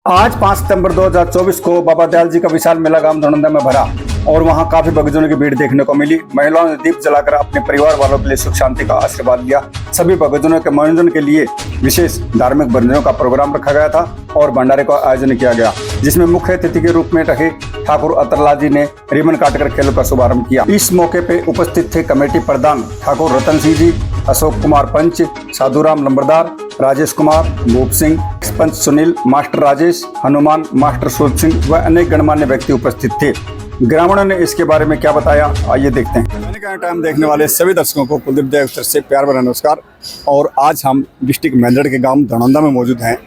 आज 5 सितंबर 2024 को बाबा दयाल जी का विशाल मेला गांव धनौंदा में भरा और वहां काफी भक्तजनों की भीड़ देखने को मिली। महिलाओं ने दीप जलाकर अपने परिवार वालों के लिए सुख शांति का आशीर्वाद लिया। सभी भक्तजनों के मनोरंजन के लिए विशेष धार्मिक भजनों का प्रोग्राम रखा गया था और भंडारे का आयोजन किया गया, जिसमें मुख्य अतिथि के रूप में रहे ठाकुर अतरलाल जी ने रिबन काटकर खेलों का शुभारंभ किया। इस मौके पे उपस्थित थे कमेटी प्रधान ठाकुर रतन सिंह जी, अशोक कुमार पंच, साधुराम लंबरदार, राजेश कुमार, भूप सिंह, पंच सुनील, मास्टर राजेश, हनुमान, मास्टर सूरज सिंह व अनेक गणमान्य व्यक्ति उपस्थित थे। ग्रामीणों ने इसके बारे में क्या बताया, आइए देखते हैं। मैंने कहा टाइम देखने वाले सभी दर्शकों को कुलदीप देव से प्यार भरा नमस्कार। और आज हम डिस्ट्रिक्ट मेंढर के गांव धनौंदा में मौजूद हैं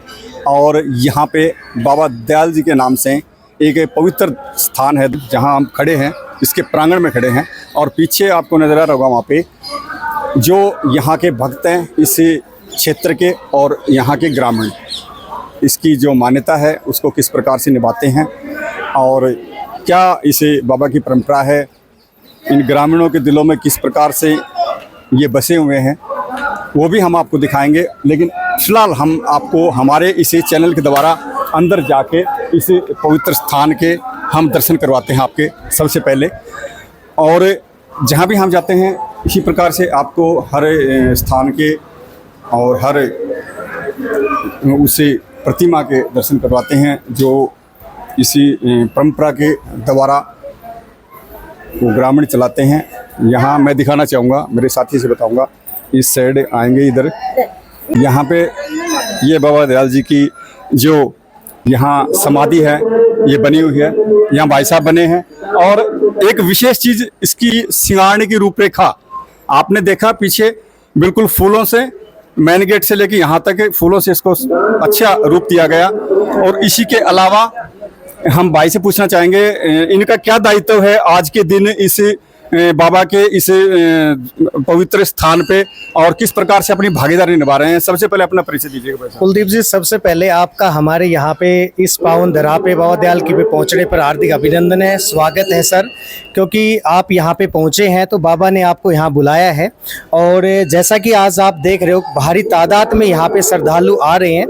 और यहाँ पे बाबा दयाल जी के नाम से एक पवित्र स्थान है जहाँ हम खड़े हैं, इसके प्रांगण में खड़े हैं और पीछे आपको नजर आ रहा होगा वहाँ पे जो यहाँ के भक्त हैं इस क्षेत्र के और यहाँ के ग्रामीण इसकी जो मान्यता है उसको किस प्रकार से निभाते हैं और क्या इसे बाबा की परंपरा है, इन ग्रामीणों के दिलों में किस प्रकार से ये बसे हुए हैं, वो भी हम आपको दिखाएंगे। लेकिन फिलहाल हम आपको हमारे इसी चैनल के द्वारा अंदर जाके इस पवित्र स्थान के हम दर्शन करवाते हैं आपके सबसे पहले। और जहाँ भी हम जाते हैं इसी प्रकार से आपको हर स्थान के और हर उसी प्रतिमा के दर्शन करवाते हैं जो इसी परंपरा के द्वारा वो ग्रामीण चलाते हैं। यहाँ मैं दिखाना चाहूँगा, मेरे साथी से बताऊँगा, इस साइड आएंगे इधर, यहाँ पे ये बाबा दयाल जी की जो यहाँ समाधि है ये बनी हुई है, यहाँ भाई साहब बने हैं। और एक विशेष चीज़ इसकी सिंगारने की रूपरेखा आपने देखा, पीछे बिल्कुल फूलों से मेन गेट से लेके यहाँ तक फूलों से इसको अच्छा रूप दिया गया। और इसी के अलावा हम भाई से पूछना चाहेंगे इनका क्या दायित्व है आज के दिन इस बाबा के इस पवित्र स्थान पे और किस प्रकार से अपनी भागीदारी निभा रहे हैं। सबसे पहले अपना परिचय दीजिएगा। कुलदीप जी, सबसे पहले आपका हमारे यहाँ पे इस पावन धरा पे बाबा दयाल की पे पहुँचने पर हार्दिक अभिनंदन है, स्वागत है सर, क्योंकि आप यहाँ पे पहुँचे हैं तो बाबा ने आपको यहाँ बुलाया है। और जैसा कि आज आप देख रहे हो भारी तादाद में यहाँ पे श्रद्धालु आ रहे हैं।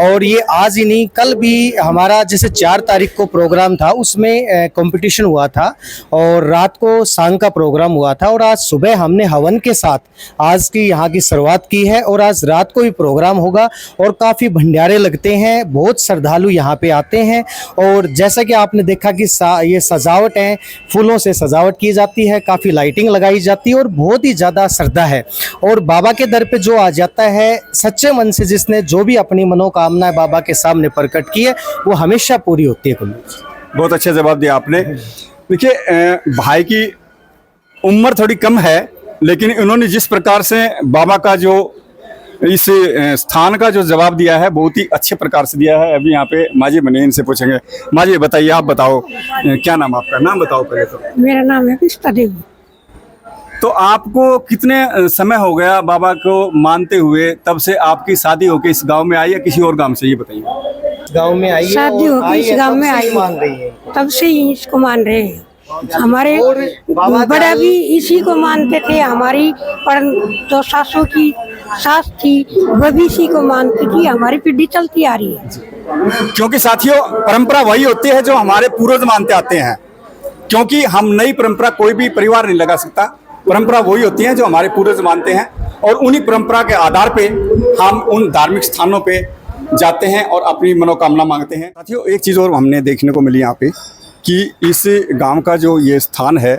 और ये आज ही नहीं, कल भी हमारा जैसे 4 तारीख को प्रोग्राम था उसमें कंपटीशन हुआ था और रात को सांग का प्रोग्राम हुआ था और आज सुबह हमने हवन के साथ आज की यहाँ की शुरुआत की है। और आज रात को भी प्रोग्राम होगा और काफ़ी भंडारे लगते हैं, बहुत श्रद्धालु यहाँ पे आते हैं। और जैसा कि आपने देखा कि ये सजावट है, फूलों से सजावट की जाती है, काफ़ी लाइटिंग लगाई जाती है और बहुत ही ज़्यादा श्रद्धा है। और बाबा के दर पे जो आ जाता है सच्चे मन से, जिसने जो भी अपनी मनोकामनाएं बाबा के सामने प्रकट की है वो हमेशा पूरी होती है। बहुत अच्छा जवाब दिया आपने। देखिए भाई की उम्र थोड़ी कम है लेकिन इन्होंने जिस प्रकार से बाबा का जो इस स्थान का जो जवाब दिया है बहुत ही अच्छे प्रकार से दिया है। अभी यहाँ पे माजी बने, इनसे पूछेंगे। माजी बताइए, आप बताओ क्या नाम, आपका नाम बताओ पहले तो। मेरा नाम है पुष्पा देवी। तो आपको कितने समय हो गया बाबा को मानते हुए, तब से आपकी शादी होकर इस गांव में आई या किसी और गांव से, ये बताइए। गांव में आई, शादी होकर इस गांव में आई, मान रही है, तब से ही इसको मान रहे हैं। हमारे बड़ा भी इसी को मानते थे, हमारी जो सासों की सास थी वह भी इसी को मानती थी, हमारी पीढ़ी चलती आ रही है। क्योंकि साथियों परंपरा वही होती है जो हमारे पूर्वज मानते आते हैं, क्योंकि हम नई परंपरा कोई भी परिवार नहीं लगा सकता। परंपरा वही होती है जो हमारे पूर्वज मानते हैं और उन्हीं परंपरा के आधार पे हम उन धार्मिक स्थानों पे जाते हैं और अपनी मनोकामना मांगते हैं। साथियों एक चीज़ और हमने देखने को मिली यहाँ पे कि इस गांव का जो ये स्थान है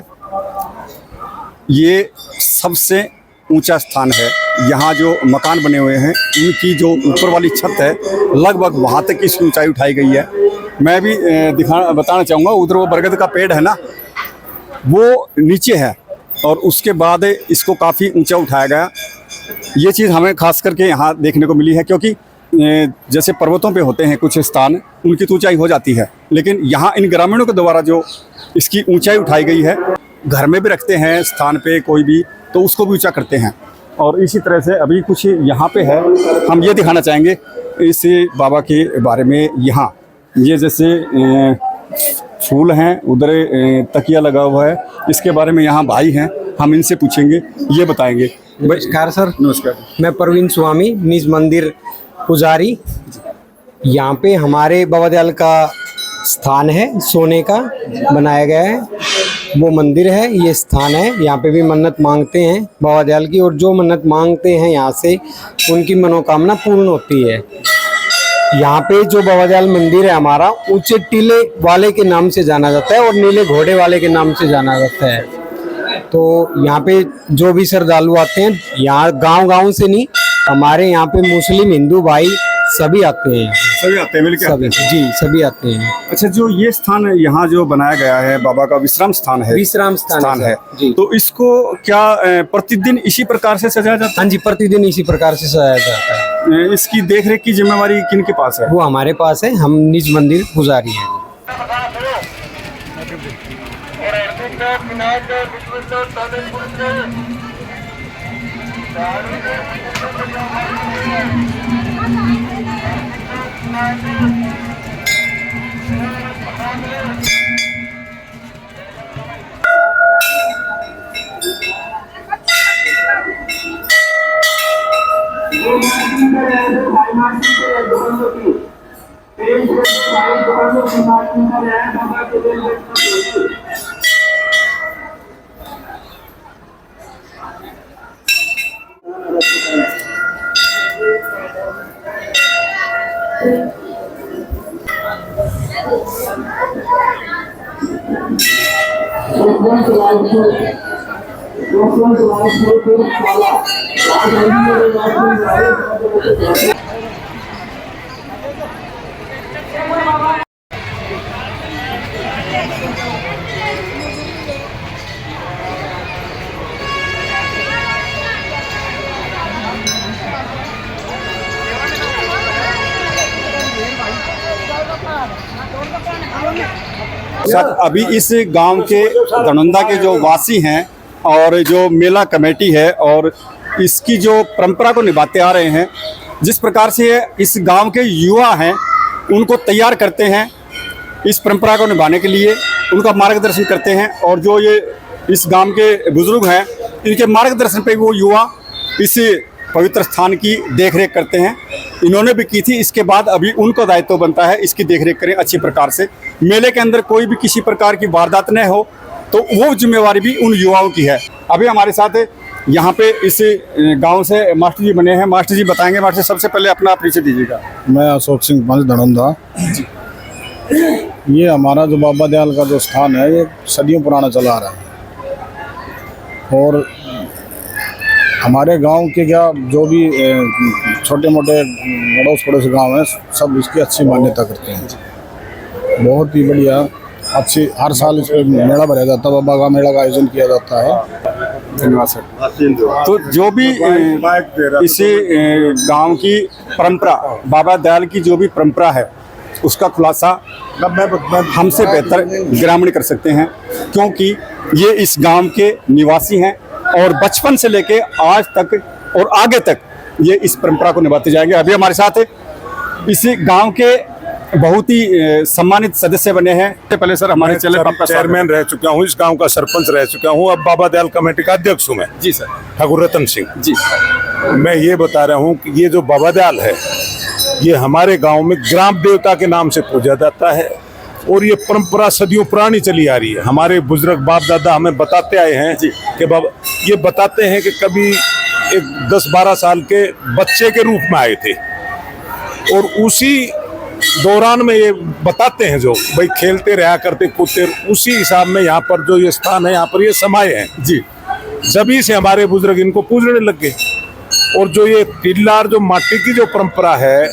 ये सबसे ऊंचा स्थान है। यहाँ जो मकान बने हुए हैं उनकी जो ऊपर वाली छत है लगभग वहाँ तक इसकी ऊंचाई उठाई गई है। मैं भी बताना चाहूँगा, उधर वो बरगद का पेड़ है ना, वो नीचे है और उसके बाद इसको काफ़ी ऊंचा उठाया गया। ये चीज़ हमें खास करके यहाँ देखने को मिली है, क्योंकि जैसे पर्वतों पे होते हैं कुछ स्थान, उनकी तो ऊंचाई हो जाती है, लेकिन यहाँ इन ग्रामीणों के द्वारा जो इसकी ऊंचाई उठाई गई है, घर में भी रखते हैं स्थान पे कोई भी तो उसको भी ऊंचा करते हैं। और इसी तरह से अभी कुछ यहाँ पे है, हम ये दिखाना चाहेंगे इस बाबा के बारे में। यहाँ ये जैसे फूल हैं, उधर तकिया लगा हुआ है, इसके बारे में यहाँ भाई हैं, हम इनसे पूछेंगे, ये बताएंगे। नमस्कार सर। नमस्कार। मैं प्रवीण स्वामी, निज मंदिर पुजारी। यहाँ पे हमारे बाबा दयाल का स्थान है, सोने का बनाया गया है, वो मंदिर है, ये स्थान है। यहाँ पे भी मन्नत मांगते हैं बाबा दयाल की, और जो मन्नत मांगते हैं यहाँ से उनकी मनोकामना पूर्ण होती है। यहाँ पे जो बाबा दयाल मंदिर है हमारा, ऊंचे टीले वाले के नाम से जाना जाता है और नीले घोड़े वाले के नाम से जाना जाता है। तो यहाँ पे जो भी श्रद्धालु आते हैं, यहाँ गांव से नहीं, हमारे यहाँ पे मुस्लिम हिंदू भाई सभी आते हैं। सभी आते हैं मिलकर? सभी, जी सभी आते हैं। अच्छा, जो ये स्थान यहाँ जो बनाया गया है बाबा का विश्राम स्थान है, विश्राम स्थान है जी। तो इसको क्या प्रतिदिन इसी प्रकार से सजाया जाता हाँ जी, प्रतिदिन इसी प्रकार से सजाया जाता है। है? इसकी देखरेख की जिम्मेवारी किन के पास है? वो हमारे पास है, हम निज मंदिर पुजारी हैं। सर, अभी इस गांव के धनुंदा के जो वासी हैं और जो मेला कमेटी है और इसकी जो परंपरा को निभाते आ रहे हैं, जिस प्रकार से इस गांव के युवा हैं उनको तैयार करते हैं इस परंपरा को निभाने के लिए, उनका मार्गदर्शन करते हैं, और जो ये इस गांव के बुजुर्ग हैं इनके मार्गदर्शन पे वो युवा इस पवित्र स्थान की देखरेख करते हैं। इन्होंने भी की थी, इसके बाद अभी उनको दायित्व बनता है इसकी देखरेख करें अच्छी प्रकार से। मेले के अंदर कोई भी किसी प्रकार की वारदात न हो तो वो जिम्मेवारी भी उन युवाओं की है। अभी हमारे साथ यहाँ पे इस गांव से मास्टर जी बने हैं। मास्टर जी बताएंगे। मास्टर, सबसे पहले अपना परिचय दीजिएगा। मैं अशोक सिंह पंच धनुंदा। ये हमारा जो बाबा दयाल का जो स्थान है ये सदियों पुराना चला आ रहा है, और हमारे गांव के क्या जो भी छोटे मोटे अड़ोस पड़ोस गांव हैं सब इसकी अच्छी मान्यता करते हैं। बहुत ही बढ़िया अच्छी, हर साल इस पे मेला भरा जाता है, बाबा का मेला का आयोजन किया जाता है। धन्यवाद सर। तो जो भी इस गांव की परंपरा, बाबा दयाल की जो भी परंपरा है उसका खुलासा हमसे बेहतर ग्रामीण कर सकते हैं, क्योंकि ये इस गांव के निवासी हैं और बचपन से लेके आज तक और आगे तक ये इस परंपरा को निभाते जाएंगे। अभी हमारे साथ इसी गांव के बहुत ही सम्मानित सदस्य बने हैं। पहले सर हमारे चेयरमैन रह चुका हूँ, इस गांव का सरपंच रह चुका हूँ, अब बाबा दयाल कमेटी का अध्यक्ष हूँ मैं। जी सर। ठाकुर रतन सिंह जी। मैं ये बता रहा हूँ कि ये जो बाबा दयाल है ये हमारे गांव में ग्राम देवता के नाम से पूजा जाता है, और ये परंपरा सदियों पुरानी चली आ रही है। हमारे बुजुर्ग बाप दादा हमें बताते आए हैं कि बाबा, ये बताते हैं कि कभी एक 10-12 साल के बच्चे के रूप में आए थे, और उसी दौरान में ये बताते हैं जो भाई खेलते रहा करते कूदते, उसी हिसाब में यहाँ पर जो ये स्थान है यहाँ पर ये समाये हैं जी। जभी से हमारे बुजुर्ग इनको पूजने लग गए, और जो ये टिल्लार जो माटी की जो परंपरा है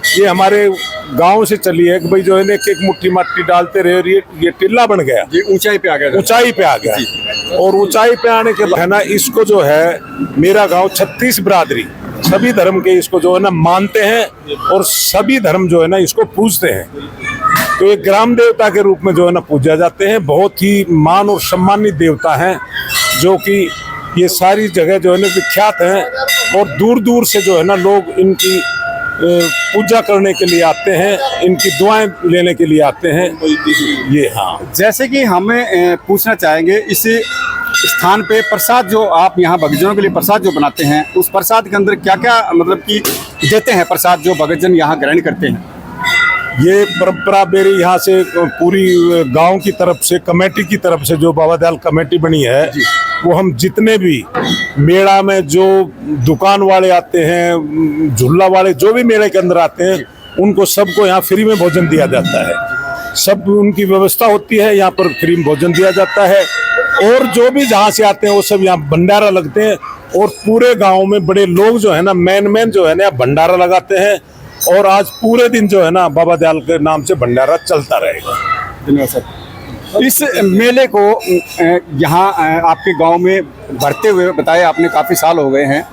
ये हमारे गांव से चली है कि भाई जो है ना एक मुट्ठी माटी डालते रहे और ये टिल्ला बन गया, ये ऊंचाई पे आ गया, ऊंचाई पे आ गया। और ऊंचाई पे आने के बाद है ना, इसको जो है मेरा गांव 36 बिरादरी सभी धर्म के इसको जो है ना मानते हैं, और सभी धर्म जो है ना इसको पूजते हैं। तो ये ग्राम देवता के रूप में जो है ना पूजा जाते हैं। बहुत ही मान और सम्मानित देवता हैं, जो कि ये सारी जगह जो है ना विख्यात हैं, और दूर दूर से जो है ना लोग इनकी पूजा करने के लिए आते हैं, इनकी दुआएं लेने के लिए आते हैं। ये हाँ, जैसे कि हमें पूछना चाहेंगे इस स्थान पे प्रसाद जो आप यहाँ भक्तजनों के लिए प्रसाद जो बनाते हैं, उस प्रसाद के अंदर क्या क्या मतलब कि देते हैं प्रसाद जो भक्तजन यहाँ ग्रहण करते हैं? ये परंपरा मेरी यहाँ से पूरी गांव की तरफ से, कमेटी की तरफ से, जो बाबा दयाल कमेटी बनी है, वो हम जितने भी मेला में जो दुकान वाले आते हैं, झूला वाले जो भी मेले के अंदर आते हैं, उनको सबको यहाँ फ्री में भोजन दिया जाता है। सब उनकी व्यवस्था होती है, यहाँ पर फ्री में भोजन दिया जाता है। और जो भी जहाँ से आते हैं वो सब यहाँ भंडारा लगते हैं, और पूरे गांव में बड़े लोग जो है ना, मेन जो है ना, भंडारा लगाते हैं। और आज पूरे दिन जो है ना, बाबा दयाल के नाम से भंडारा चलता रहेगा। धन्यवाद सर। इस मेले को यहाँ आपके गांव में भरते हुए बताया आपने, काफी साल हो गए हैं।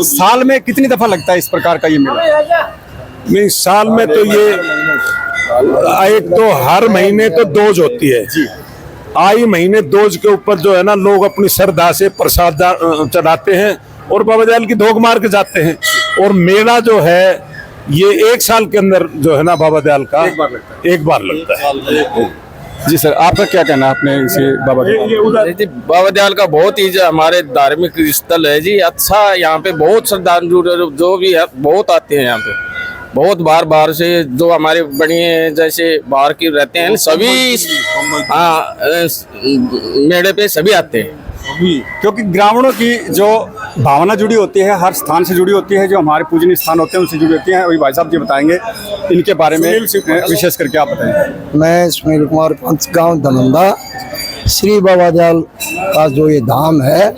साल में कितनी दफा लगता है इस प्रकार का ये मेला? नहीं, साल में तो ये एक तो हर महीने तो दोज होती है जी। आई महीने दोज के ऊपर जो है ना, लोग अपनी श्रद्धा से प्रसाद चढ़ाते हैं और बाबा दयाल की धोख मार के जाते हैं। और मेला जो है ये एक साल के अंदर जो है ना, बाबा दयाल का एक बार लगता है। जी सर, आपका क्या कहना है आपने इसे बाबा जी? बाबा दयाल का बहुत ही हमारे धार्मिक स्थल है जी। अच्छा, यहाँ पे बहुत श्रद्धालु जो भी है बहुत आते हैं यहाँ पे, बहुत बाहर से जो हमारे बड़े जैसे बाहर की रहते हैं सभी, हाँ, मेले पे सभी आते हैं। क्योंकि ग्रामीणों की जो भावना जुड़ी होती है, हर स्थान से जुड़ी होती है, जो हमारे पूजनीय स्थान होते हैं उनसे जुड़ी होती है। वही भाई साहब जी बताएंगे इनके बारे में, विशेष करके आप बताएंगे। मैं सुनील कुमार पंच, गाँव धनंदा। श्री बाबा दयाल का जो ये धाम है,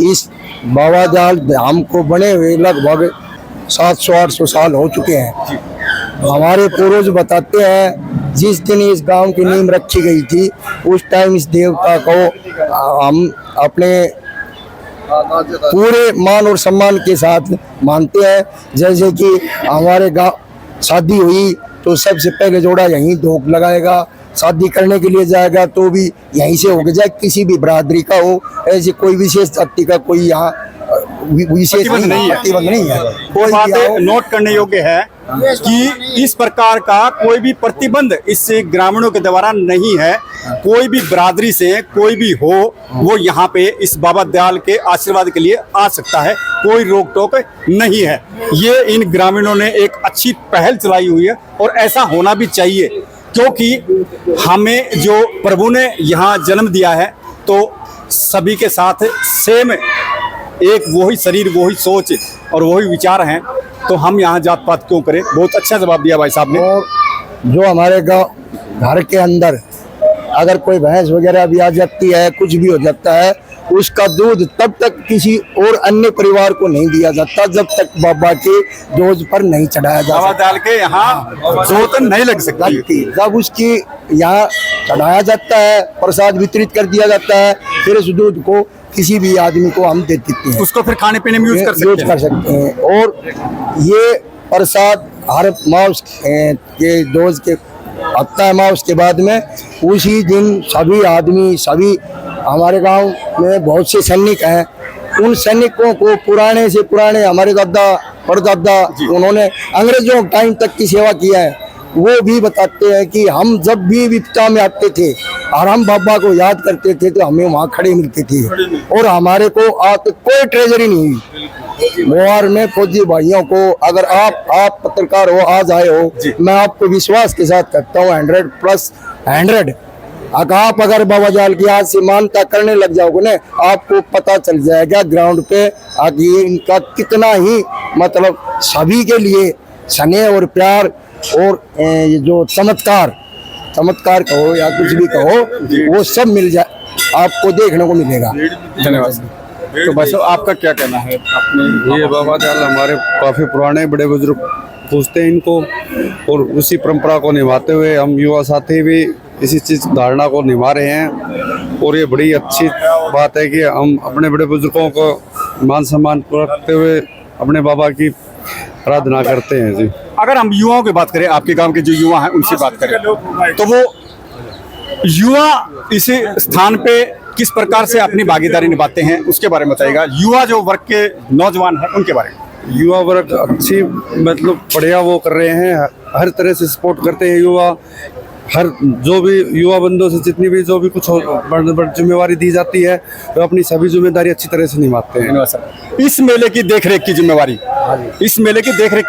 इस बाबा दयाल धाम को बने हुए लगभग 700-800 साल हो चुके हैं। हमारे पूर्वज बताते हैं, जिस दिन इस गांव की नींव रखी गई थी, उस टाइम इस देवता को हम अपने पूरे मान और सम्मान के साथ मानते हैं। जैसे कि हमारे गांव शादी हुई तो सबसे पहले जोड़ा यहीं धोख लगाएगा, शादी करने के लिए जाएगा तो भी यहीं से होके जाए, किसी भी बरादरी का हो, ऐसे कोई विशेष जाति का कोई यहाँ विशेष नहीं है। कोई बात नोट करने योग्य है कि इस प्रकार का कोई भी प्रतिबंध इस ग्रामीणों के द्वारा नहीं है। कोई भी बरादरी से कोई भी हो, वो यहाँ पे इस बाबा दयाल के आशीर्वाद के लिए आ सकता है, कोई रोक टोक नहीं है। ये इन ग्रामीणों ने एक अच्छी पहल चलाई हुई है और ऐसा होना भी चाहिए, क्योंकि हमें जो प्रभु ने यहाँ जन्म दिया है, तो सभी के साथ सेम एक वही शरीर, वही सोच और वही विचार हैं, तो हम यहाँ जात पात क्यों करें। बहुत अच्छा जवाब दिया भाई साहब ने। और जो हमारे गाँव घर के अंदर अगर कोई भैंस वगैरह भी आ जाती है, कुछ भी हो जाता है, उसका दूध तब तक किसी और अन्य परिवार को नहीं दिया जाता जब तक बाबा के डोज पर नहीं चढ़ाया जाता। बाबा दयाल के यहाँ जोत नहीं लग सकती। जब उसकी यहाँ चढ़ाया जाता है, प्रसाद वितरित कर दिया जाता है, फिर उस दूध को किसी भी आदमी को हम दे देते हैं, उसको फिर खाने पीने में यूज कर सकते हैं। और ये प्रसाद हर मास के डोज के आता है, मास के बाद में उसी दिन सभी आदमी, सभी हमारे गांव में बहुत से सैनिक हैं, उन सैनिकों को पुराने से पुराने हमारे दादा परदादा उन्होंने अंग्रेजों टाइम तक की सेवा किया है, वो भी बताते हैं कि हम जब भी विपदा में आते थे और हम बाबा को याद करते थे तो हमें वहाँ खड़े मिलते थे, और हमारे को आज कोई ट्रेजरी नहीं हुई। मोहार में फौजी भाइयों को, अगर आप पत्रकार हो, आज आए हो, मैं आपको विश्वास के साथ कहता हूँ 100+100 अगर बाबा दयाल की आज से मानता करने लग जाओगे ना, आपको पता चल जाएगा ग्राउंड पे आगे इनका कितना ही मतलब सभी के लिए स्नेह और प्यार और ये जो चमत्कार कहो या कुछ भी कहो, वो सब मिल जाए, आपको देखने को मिलेगा। धन्यवाद। तो बस आपका क्या कहना है अपने? ये बाबा दयाल हमारे काफ़ी पुराने बड़े बुजुर्ग पूछते हैं इनको, और उसी परंपरा को निभाते हुए हम युवा साथी भी इसी चीज़ धारणा को निभा रहे हैं। और ये बड़ी अच्छी बात है कि हम अपने बड़े बुजुर्गों को मान सम्मान रखते हुए अपने बाबा की आराधना करते हैं जी। अगर हम युवाओं की बात करें, आपके गांव के जो युवा हैं उनसे बात करें, तो वो युवा इस स्थान पे किस प्रकार से अपनी भागीदारी निभाते हैं, उसके बारे में बताइएगा। युवा जो वर्ग के नौजवान हैं उनके बारे में। युवा वर्ग अच्छी मतलब बढ़िया वो कर रहे हैं, हर तरह से सपोर्ट करते हैं युवा। हर जो भी युवा बंदों से जितनी भी जो भी कुछ बड़ी जिम्मेवारी दी जाती है, वो अपनी सभी जिम्मेदारी अच्छी तरह से निभाते हैं। इस मेले की देखरेख की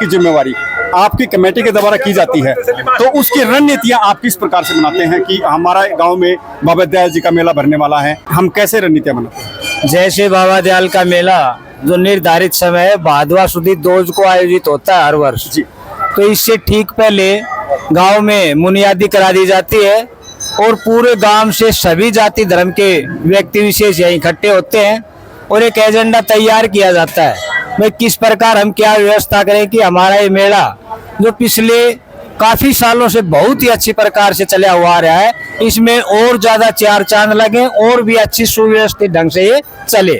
जिम्मेवारी, आपकी कमेटी के द्वारा की जाती है, तो उसकी रणनीतियां आप किस प्रकार से बनाते हैं कि हमारा गांव में बाबा दयाल जी का मेला भरने वाला है, हम कैसे रणनीतियां बनाते हैं? जैसे बाबा दयाल का मेला जो निर्धारित समय है भादवा सुदी दोज को आयोजित होता है हर वर्ष जी। तो इससे ठीक पहले गांव में मुनियादी करा दी जाती है और पूरे गांव से सभी जाति धर्म के व्यक्ति विशेष यहीं इकट्ठे होते हैं और एक एजेंडा तैयार किया जाता है मैं किस प्रकार हम क्या व्यवस्था करें कि हमारा ये मेला जो पिछले काफी सालों से बहुत ही अच्छी प्रकार से चला हुआ आ रहा है इसमें और ज्यादा चार चांद लगे और भी अच्छी सुव्यवस्थित ढंग से ये चले।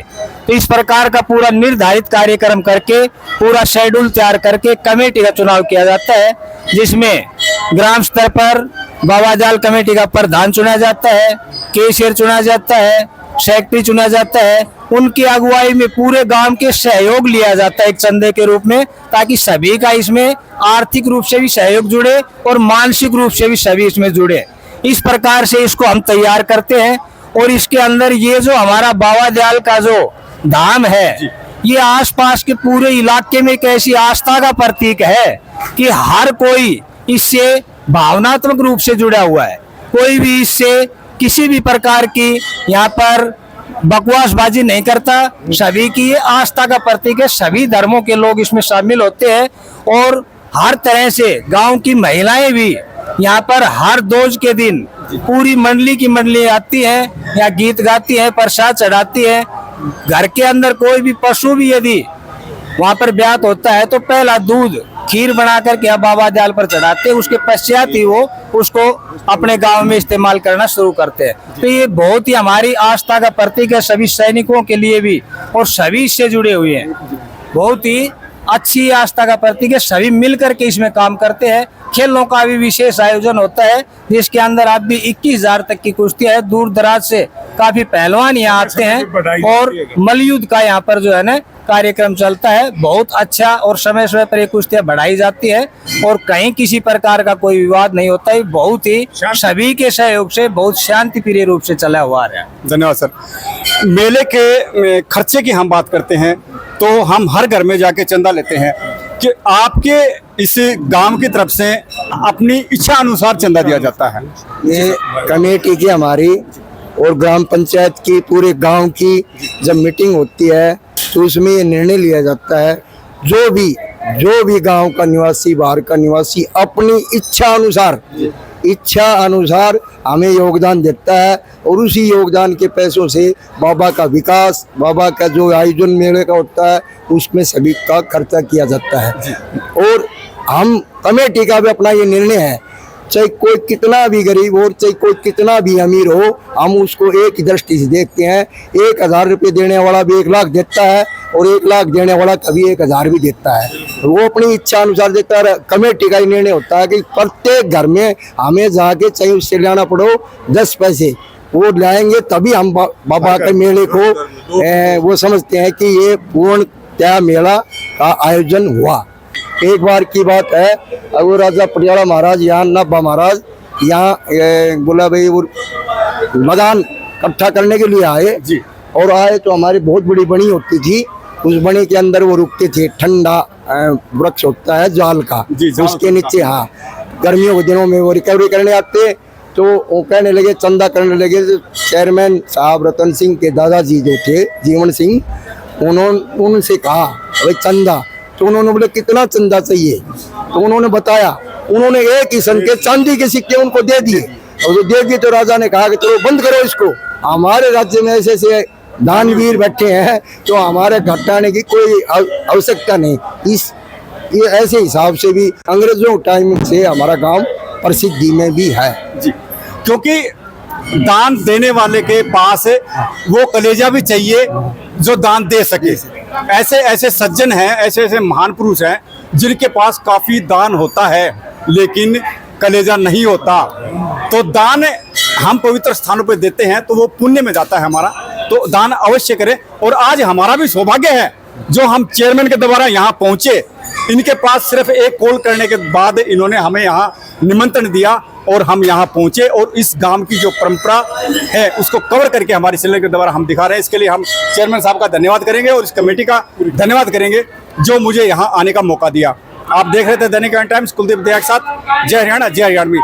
तो इस प्रकार का पूरा निर्धारित कार्यक्रम करके पूरा शेड्यूल तैयार करके कमेटी का चुनाव किया जाता है, जिसमें ग्राम स्तर पर बाबा दयाल कमेटी का प्रधान चुना जाता है, कैशियर चुना जाता है, सेक्रेटरी चुना जाता है। उनकी अगुवाई में पूरे गांव के सहयोग लिया जाता है एक चंदे के रूप में, ताकि सभी का इसमें आर्थिक रूप से भी सहयोग जुड़े और मानसिक रूप से भी सभी इसमें जुड़े। इस प्रकार से इसको हम तैयार करते हैं और इसके अंदर ये जो हमारा बाबा दयाल का जो धाम है ये आसपास के पूरे इलाके में एक ऐसी आस्था का प्रतीक है कि हर कोई इससे भावनात्मक रूप से जुड़ा हुआ है। कोई भी इससे किसी भी प्रकार की यहाँ पर बकवासबाजी नहीं करता। सभी की ये आस्था का प्रतीक है, सभी धर्मों के लोग इसमें शामिल होते हैं और हर तरह से गांव की महिलाएं भी यहाँ पर हर दोज के दिन पूरी मंडली की मंडली आती है, यहाँ गीत गाती है, प्रसाद चढ़ाती है। घर के अंदर कोई भी पशु भी यदि वहाँ पर ब्यात होता है तो पहला दूध खीर बना करके यहाँ बाबा दयाल पर चढ़ाते हैं, उसके पश्चात ही वो उसको अपने गांव में इस्तेमाल करना शुरू करते हैं। तो ये बहुत ही हमारी आस्था का प्रतीक है सभी सैनिकों के लिए भी और सभी इससे जुड़े हुए हैं। बहुत ही अच्छी आस्था का प्रतीक है, सभी मिल करके इसमें काम करते हैं। खेलों का भी विशेष आयोजन होता है जिसके अंदर आप भी 21,000 तक की कुश्तियां है। दूर दराज से काफी पहलवान यहाँ आते हैं और मलयुद्ध का यहाँ पर जो है ना कार्यक्रम चलता है। बहुत अच्छा और समय समय पर ये कुश्तियां बढ़ाई जाती है और कहीं किसी प्रकार का कोई विवाद नहीं होता है। बहुत ही सभी के सहयोग से बहुत शांति प्रिय रूप से चला हुआ है। धन्यवाद सर। मेले के खर्चे की हम बात करते हैं तो हम हर घर में जाके चंदा लेते हैं कि आपके इस गांव की तरफ से अपनी इच्छा अनुसार चंदा दिया जाता है। ये कमेटी की हमारी और ग्राम पंचायत की पूरे गांव की जब मीटिंग होती है तो उसमें ये निर्णय लिया जाता है जो भी गांव का निवासी बाहर का निवासी अपनी इच्छा अनुसार हमें योगदान देता है और उसी योगदान के पैसों से बाबा का विकास, बाबा का जो आयोजन मेले का होता है उसमें सभी का खर्चा किया जाता है। और हम कमेटी का भी अपना ये निर्णय है, चाहे कोई कितना भी गरीब हो चाहे कोई कितना भी अमीर हो, हम उसको एक ही दृष्टि से देखते हैं। 1,000 रुपये देने वाला भी 1 लाख देता है और 1 लाख देने वाला कभी 1,000 भी देता है। वो अपनी इच्छा अनुसार देता है। कमेटी का ही निर्णय होता है कि प्रत्येक घर में हमें जाके चाहे उससे लाना पड़ो 10 पैसे वो लाएंगे, तभी हम बाबा के मेले को वो समझते हैं कि ये पूर्णतः मेला का आयोजन हुआ। एक बार की बात है, वो राजा पटियाला महाराज यहाँ नब्बा महाराज यहाँ बोला भाई वो मैदान इकट्ठा करने के लिए आए जी। और आए तो हमारी बहुत बड़ी बनी होती थी, उस बनी के अंदर वो रुकते थे। ठंडा वृक्ष होता है जाल का जी, उसके नीचे। हाँ, गर्मियों के दिनों में वो रिकवरी करने आते तो वो कहने लगे, चंदा करने लगे। चेयरमैन साहब रतन सिंह के दादाजी जो थे जीवन सिंह, उन्होंने उनसे कहा भाई चंदा, तो उन्होंने बोले कितना चंदा चाहिए, तो उन्होंने बताया। उन्होंने एक ही सन के चांदी के सिक्के उनको दे दिए और जो दे दिए तो राजा ने कहा कि चलो बंद करो इसको, हमारे राज्य में ऐसे ऐसे दानवीर बैठे हैं तो हमारे घटाने की कोई आवश्यकता नहीं। ये ऐसे हिसाब से भी अंग्रेजों टाइम से हमारा गांव प्रसिद्धि में भी है जी, क्योंकि दान देने वाले के पास वो कलेजा भी चाहिए जो दान दे सके। ऐसे ऐसे सज्जन हैं, ऐसे ऐसे महान पुरुष हैं जिनके पास काफी दान होता है लेकिन कलेजा नहीं होता। तो दान हम पवित्र स्थानों पर देते हैं तो वो पुण्य में जाता है हमारा, तो दान अवश्य करें। और आज हमारा भी सौभाग्य है जो हम चेयरमैन के द्वारा यहाँ पहुंचे। इनके पास सिर्फ एक कॉल करने के बाद इन्होंने हमें यहाँ निमंत्रण दिया और हम यहाँ पहुंचे और इस गांव की जो परंपरा है उसको कवर करके हमारे चैनल के द्वारा हम दिखा रहे हैं। इसके लिए हम चेयरमैन साहब का धन्यवाद करेंगे और इस कमेटी का धन्यवाद करेंगे जो मुझे यहाँ आने का मौका दिया। आप देख रहे थे दैनिक टाइम्स, कुलदीप दया के साथ। जय हरियाणा, जय हरियाणवी।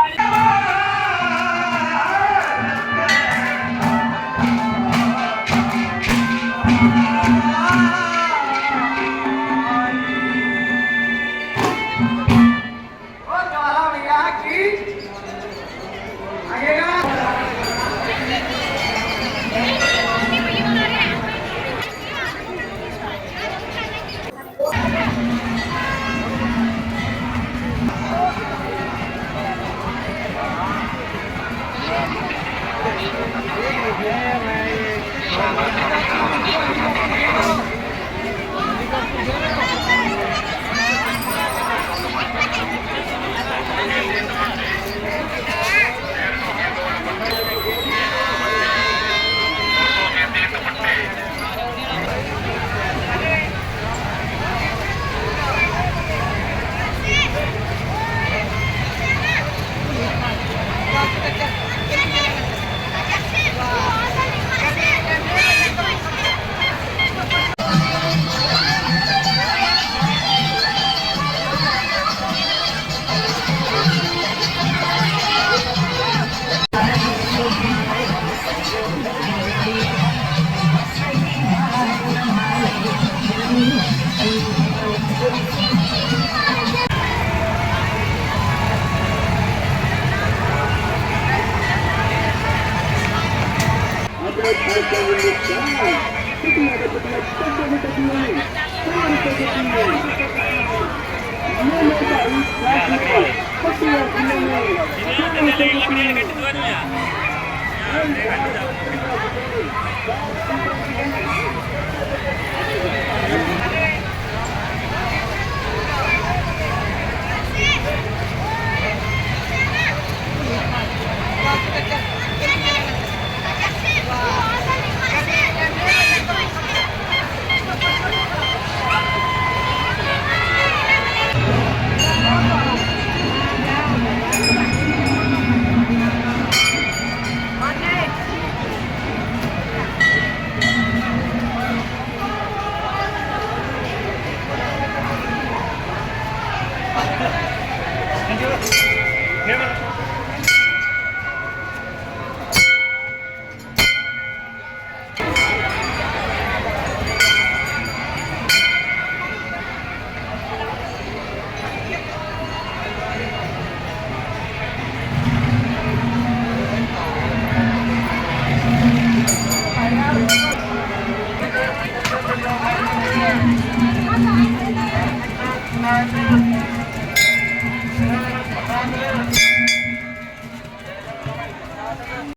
Gracias.